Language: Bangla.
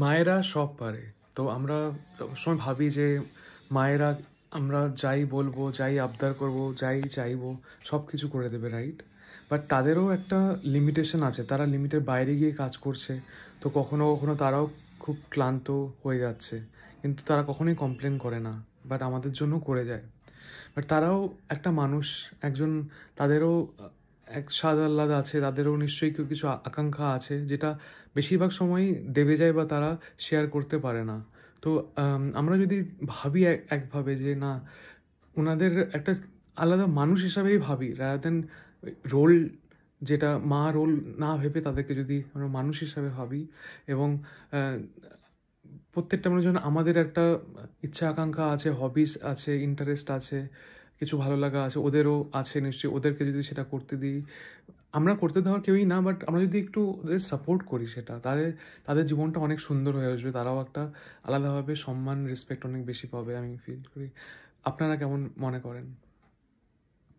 মায়েরা সব পারে। তো আমরা সবসময় ভাবি যে মায়েরা আমরা যাই বলবো, যাই আবদার করব, যাই চাইবো সবকিছু করে দেবে, রাইট? বাট তাদেরও একটা লিমিটেশন আছে। তারা লিমিটের বাইরে গিয়ে কাজ করছে। তো কখনো, কখনো তারাও খুব ক্লান্ত হয়ে যাচ্ছে। কিন্তু তারা কখনোই কমপ্লেন করে না। বাট আমাদের জন্য করে যায়। বাট তারাও একটা মানুষ, একজন, তাদেরও এক স্বাদ আহ্লাদ আছে, তাদেরও নিশ্চয়ই কিছু আকাঙ্ক্ষা আছে যেটা বেশিরভাগ সময়ই দেবে যায় বা তারা শেয়ার করতে পারে না। তো আমরা যদি ভাবি একভাবে যে না, ওনাদের একটা আলাদা মানুষ হিসাবেই ভাবি রাদার দেন রোল, যেটা মা রোল না ভেবে তাদেরকে যদি আমরা মানুষ হিসাবে ভাবি এবং আহ, প্রত্যেকটা মানুষজন আমাদের একটা ইচ্ছা আকাঙ্ক্ষা আছে, হবিস আছে, ইন্টারেস্ট আছে, কিছু ভালো লাগা আছে, ওদেরও আছে নিশ্চয়ই। ওদেরকে যদি সেটা করতে দিই, আমরা করতে দেওয়ার কেউই না, বাট আমরা যদি একটু ওদের সাপোর্ট করি সেটা, তাহলে তাদের জীবনটা অনেক সুন্দর হয়ে আসবে। তারাও একটা আলাদাভাবে সম্মান, রেসপেক্ট অনেক বেশি পাবে, আমি ফিল করি। আপনারা কেমন মনে করেন?